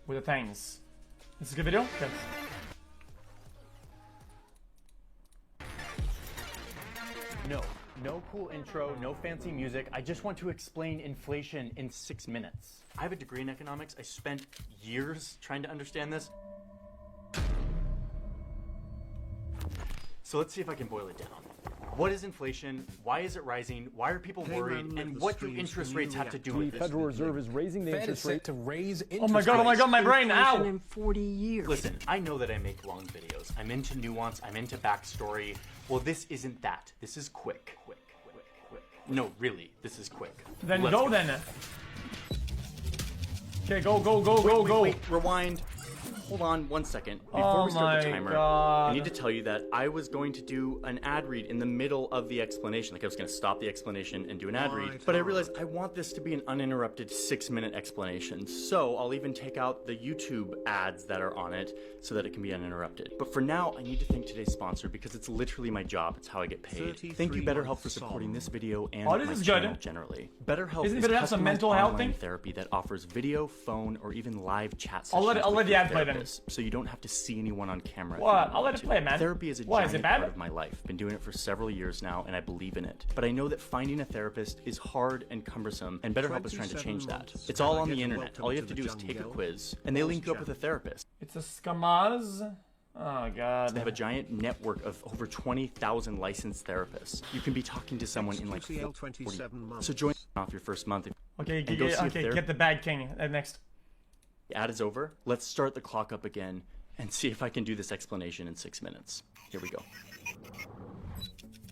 with the things. This is a good video? Okay. No cool intro, no fancy music. I just want to explain inflation in 6 minutes. I have a degree in economics. I spent years trying to understand this. So let's see if I can boil it down. What is inflation? Why is it rising? Why are people worried? And what do interest rates have to do with this? The Federal Reserve is raising the interest rate to raise interest Oh my god, my brain, ow! In 40 years. Listen, I know that I make long videos. I'm into nuance, I'm into backstory. Well, this isn't that. This is quick. No, really, this is quick. Then Let's go then. Okay, go. Wait, rewind. Hold on 1 second. Before we start the timer, I need to tell you that I was going to do an ad read in the middle of the explanation. Like I was going to stop the explanation and do an ad read. But I realized I want this to be an uninterrupted 6-minute explanation. So I'll even take out the YouTube ads that are on it so that it can be uninterrupted. But for now, I need to thank today's sponsor because it's literally my job. It's how I get paid. Thank you BetterHelp for supporting this video and my channel generally. BetterHelp is customized mental health thing? Therapy that offers video, phone, or even live chat sessions. I'll let the ad play then. So you don't have to see anyone on camera. What? I'll let it play, man. Therapy is a giant part of my life. Been doing it for several years now, and I believe in it. But I know that finding a therapist is hard and cumbersome, and BetterHelp is trying to change that. It's all on the internet. All you have to do is take a quiz, and they link you up with a therapist. It's a scammaz. Oh god. They have a giant network of over 20,000 licensed therapists. You can be talking to someone in like 40 months. So join off your first month. Okay, get the bag, King. Next. The ad is over. Let's start the clock up again and see if I can do this explanation in 6 minutes. Here we go.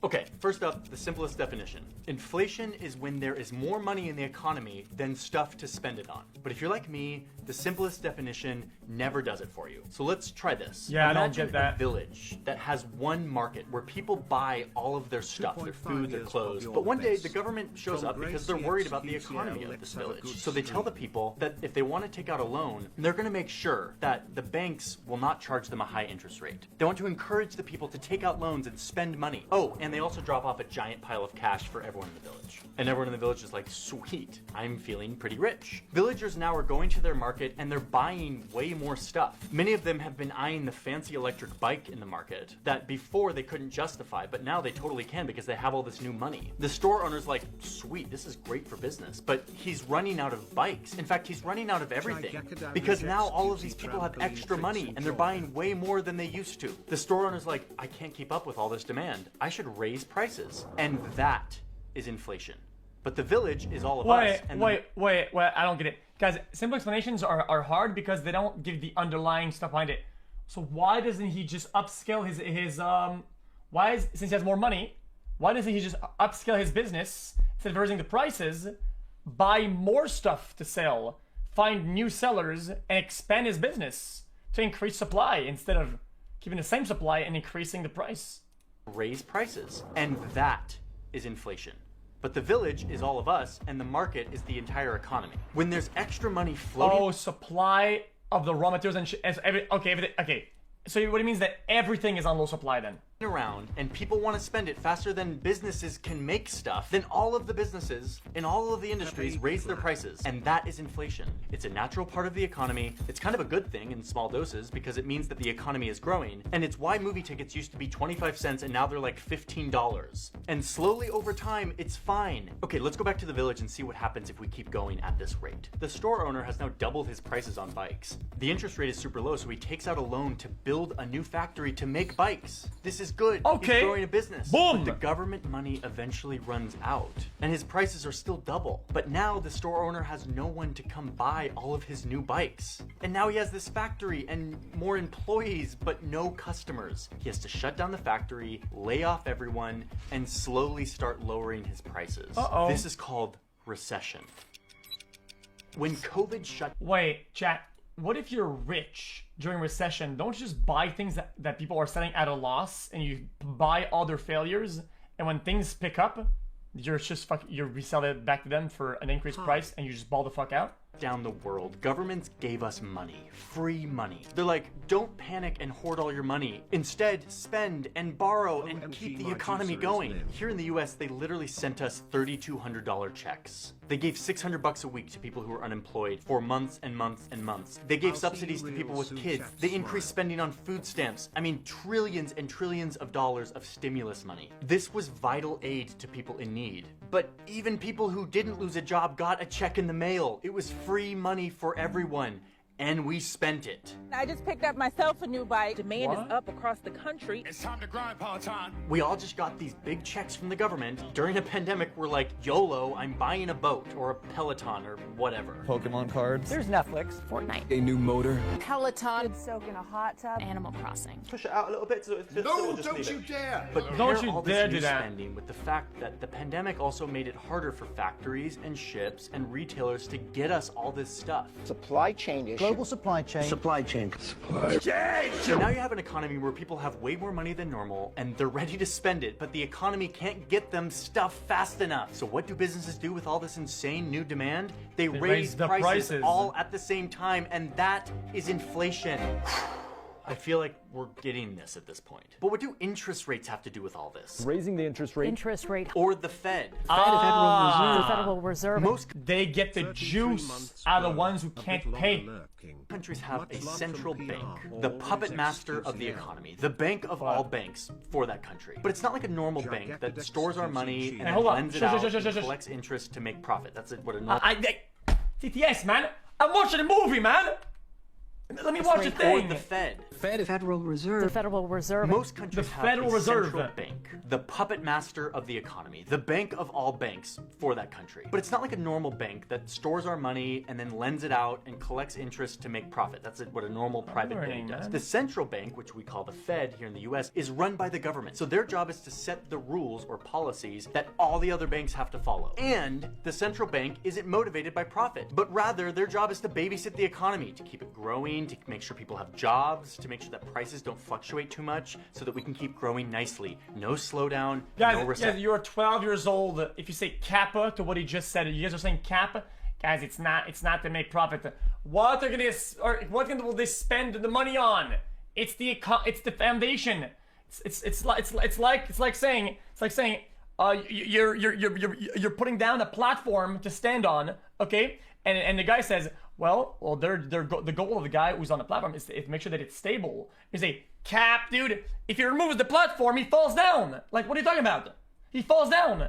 Okay, first up, the simplest definition. Inflation is when there is more money in the economy than stuff to spend it on. But if you're like me, the simplest definition never does it for you. So let's try this. Yeah, Imagine I don't get that. A village that has one market where people buy all of their stuff, their food, their clothes. But one day the government shows up because they're worried about the economy of this village. So they tell the people that if they want to take out a loan, they're going to make sure that the banks will not charge them a high interest rate. They want to encourage the people to take out loans and spend money. Oh, and they also drop off a giant pile of cash for everyone in the village. And everyone in the village is like, sweet, I'm feeling pretty rich. Villagers now are going to their market and they're buying way more stuff. Many of them have been eyeing the fancy electric bike in the market that before they couldn't justify, but now they totally can because they have all this new money. The store owner's like, sweet, this is great for business, but he's running out of bikes. In fact, he's running out of everything because now all of these people have extra money and they're buying way more than they used to. The store owner's like, I can't keep up with all this demand. I should raise prices. And that is inflation. But the village is all of us. Wait, I don't get it. Guys, simple explanations are hard because they don't give the underlying stuff behind it. So why doesn't he just upscale since he has more money, why doesn't he just upscale his business instead of raising the prices, buy more stuff to sell, find new sellers, and expand his business to increase supply instead of keeping the same supply and increasing the price? Raise prices. And that is inflation. But the village is all of us, and the market is the entire economy. When there's extra money floating... Oh, supply of the raw materials and okay. So what it means that everything is on low supply then. Around and people want to spend it faster than businesses can make stuff, then all of the businesses in all of the industries raise their prices, and that is inflation. It's a natural part of the economy. It's kind of a good thing in small doses because it means that the economy is growing, and it's why movie tickets used to be 25 cents and now they're like $15. And slowly over time, it's fine. Okay, let's go back to the village and see what happens if we keep going at this rate. The store owner has now doubled his prices on bikes. The interest rate is super low, so he takes out a loan to build a new factory to make bikes. This is good. Okay. He's growing a business. Boom! But the government money eventually runs out, and his prices are still double. But now the store owner has no one to come buy all of his new bikes. And now he has this factory and more employees, but no customers. He has to shut down the factory, lay off everyone, and slowly start lowering his prices. Uh-oh. This is called recession. When COVID shut... Wait, chat. What if you're rich during recession? Don't you just buy things that people are selling at a loss and you buy all their failures, and when things pick up, you resell it back to them for an increased price and you just ball the fuck out? down the world, governments gave us money, free money. They're like, don't panic and hoard all your money. Instead, spend and borrow and keep the economy going. Here in the US, they literally sent us $3,200 checks. They gave $600 a week to people who were unemployed for months and months and months. They gave subsidies to people with kids. They increased spending on food stamps. I mean, trillions and trillions of dollars of stimulus money. This was vital aid to people in need. But even people who didn't lose a job got a check in the mail. It was free money for everyone. And we spent it. I just picked up myself a new bike. Demand is up across the country. It's time to grind, Peloton. We all just got these big checks from the government. During a pandemic, we're like, YOLO, I'm buying a boat or a Peloton or whatever. Pokemon cards. There's Netflix. Fortnite. A new motor. Peloton. Soak in a hot tub. Animal Crossing. Push it out a little bit so it's No, don't you dare! But Don't pair you all this dare new do that. spending with the fact that the pandemic also made it harder for factories and ships and retailers to get us all this stuff. Supply chain issue. Global supply chain. Supply chain. So now you have an economy where people have way more money than normal and they're ready to spend it, but the economy can't get them stuff fast enough. So what do businesses do with all this insane new demand? They raise the prices all at the same time, and that is inflation. I feel like we're getting this at this point. But what do interest rates have to do with all this? Raising the interest rate. Interest rate. Or the Fed? The Federal Reserve. Most They get the juice out of the ones who can't pay. countries have a central bank, the puppet master of the economy, the bank of all banks for that country. But it's not like a normal bank that stores our money and then hold on. lends it out and collects interest to make profit. That's what a normal TTS, man. I'm watching a movie, man. Let me watch a or thing. the Fed. Federal Reserve. The Federal Reserve. Most countries The have Federal a Reserve. central bank, the puppet master of the economy, the bank of all banks for that country. But it's not like a normal bank that stores our money and then lends it out and collects interest to make profit. That's what a normal private bank does. man. The central bank, which we call the Fed here in the US, is run by the government. So their job is to set the rules or policies that all the other banks have to follow. And the central bank isn't motivated by profit, but rather their job is to babysit the economy, to keep it growing, to make sure people have jobs, to make sure that prices don't fluctuate too much so that we can keep growing nicely. No slowdown, Guys, no recession. you're 12 years old. If you say kappa to what he just said, you guys are saying kappa. Guys, it's not to make profit. What will they spend the money on? It's the foundation. It's like saying you're putting down a platform to stand on, okay? And the guy says, well, the goal of the guy who's on the platform is to make sure that it's stable. You say, cap, dude, if he removes the platform, he falls down. Like, what are you talking about? He falls down.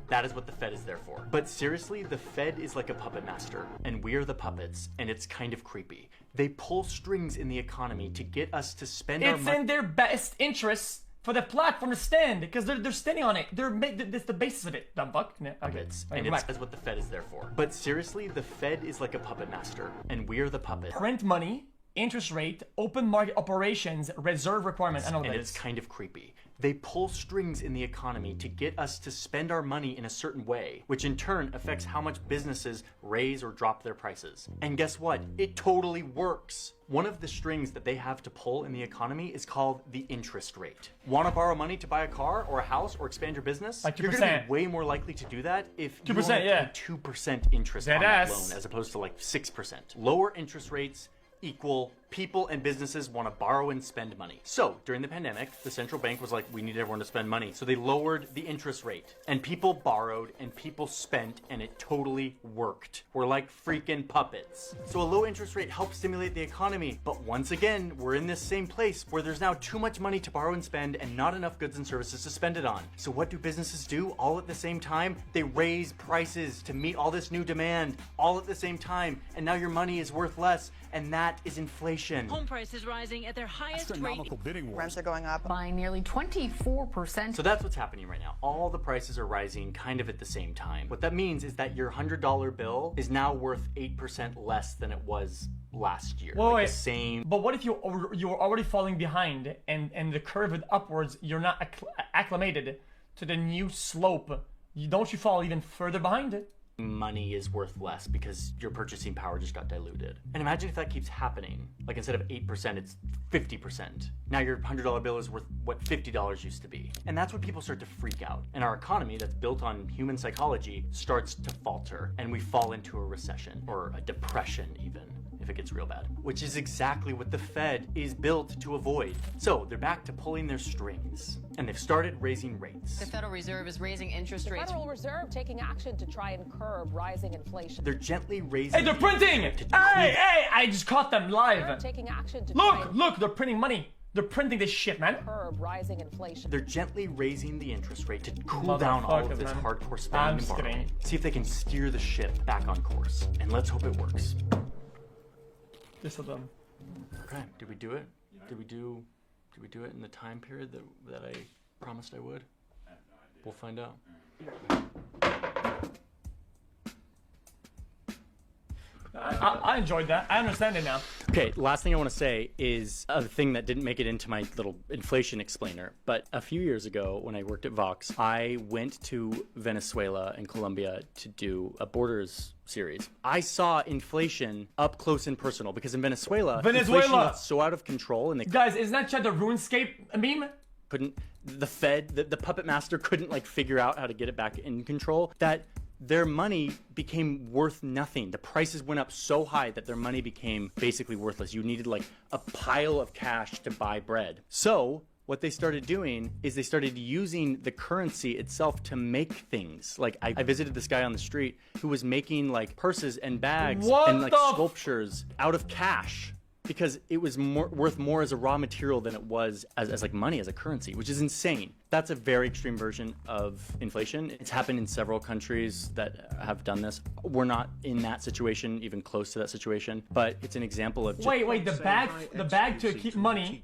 That is what the Fed is there for. But seriously, the Fed is like a puppet master, and we're the puppets, and it's kind of creepy. They pull strings in the economy to get us to spend our It's money. in their best interests for the platform to stand, because they're standing on it. That's the basis of it. Dumb fuck. Okay. Puppets, Right, and come it's back. as what the Fed is there for. But seriously, the Fed is like a puppet master, and we're the puppet. Print money, interest rate, open market operations, reserve requirement. I know what And that it's is. kind of creepy. They pull strings in the economy to get us to spend our money in a certain way, which in turn affects how much businesses raise or drop their prices. And guess what? It totally works. One of the strings that they have to pull in the economy is called the interest rate. Want to borrow money to buy a car or a house or expand your business? Like You're going to 2%. be way more likely to do that if you 2%, only yeah. pay 2% interest on that Deadass. loan as opposed to like 6%. Lower interest rates equal people and businesses want to borrow and spend money. So during the pandemic, the central bank was like, we need everyone to spend money. So they lowered the interest rate and people borrowed and people spent and it totally worked. We're like freaking puppets. So a low interest rate helps stimulate the economy. But once again, we're in this same place where there's now too much money to borrow and spend and not enough goods and services to spend it on. So what do businesses do all at the same time? They raise prices to meet all this new demand all at the same time. And now your money is worth less. And that is inflation. Home prices rising at their highest rate. Astronomical bidding wars. Rents are going up. By nearly 24%. So that's what's happening right now. All the prices are rising kind of at the same time. What that means is that your $100 bill is now worth 8% less than it was last year. Wait, like wait. the same. But what if you're already falling behind and the curve is upwards? You're not acclimated to the new slope. Don't you fall even further behind it? money is worth less because your purchasing power just got diluted. And imagine if that keeps happening. Like instead of 8%, it's 50%. Now your $100 bill is worth what $50 used to be. And that's when people start to freak out. And our economy that's built on human psychology starts to falter and we fall into a recession or a depression even, if it gets real bad, which is exactly what the Fed is built to avoid. So they're back to pulling their strings and they've started raising rates. The Federal Reserve is raising interest The rates. Federal Reserve taking action to try and curb rising inflation. They're gently raising. Hey, they're printing! Hey, I just caught them live. Taking action to try and Look, they're printing money. They're printing this shit, man. curb rising inflation. They're gently raising the interest rate to cool down all of this man. hardcore spending and borrowing. See if they can steer the ship back on course. And let's hope it works. This of them. Okay, did we do it? Did we do it in the time period that I promised I would? We'll find out. I enjoyed that. I understand it now. Okay, last thing I want to say is a thing that didn't make it into my little inflation explainer. But a few years ago, when I worked at Vox, I went to Venezuela and Colombia to do a Borders series. I saw inflation up close and personal because in Venezuela, inflation got so out of control and they Guys, isn't that chat the RuneScape meme? couldn't, the Fed, the puppet master couldn't like figure out how to get it back in control, that their money became worth nothing. The prices went up so high that their money became basically worthless. You needed like a pile of cash to buy bread. So what they started doing is they started using the currency itself to make things. Like I visited this guy on the street who was making like purses and bags and like sculptures out of cash, because it was worth more as a raw material than it was as like money, as a currency, which is insane. That's a very extreme version of inflation. It's happened in several countries that have done this. We're not in that situation, even close to that situation, but it's an example of just Wait, the bag to keep money,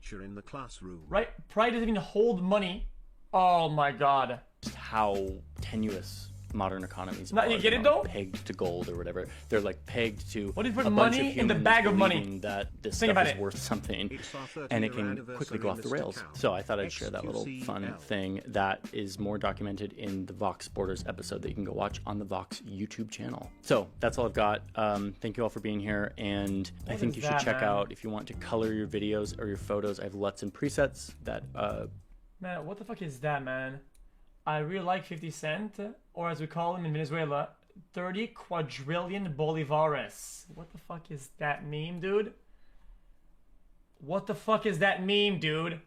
right? Probably doesn't even hold money. Oh my God. just how tenuous modern economies Now, are. you get They're it, not though? Pegged to gold or whatever. They're like pegged to What if you put a bunch money of in the humans bag of money? believing that this Think stuff about is it. worth something, and it can quickly go off the rails. So I thought I'd share that little fun thing that is more documented in the Vox Borders episode that you can go watch on the Vox YouTube channel. So that's all I've got. Thank you all for being here, and I think is you should that, check man? out, if you want to color your videos or your photos, I have LUTs and presets that Man, what the fuck is that, man? I really like 50 Cent, or as we call him in Venezuela, 30 quadrillion bolivares. What the fuck is that meme, dude? What the fuck is that meme, dude?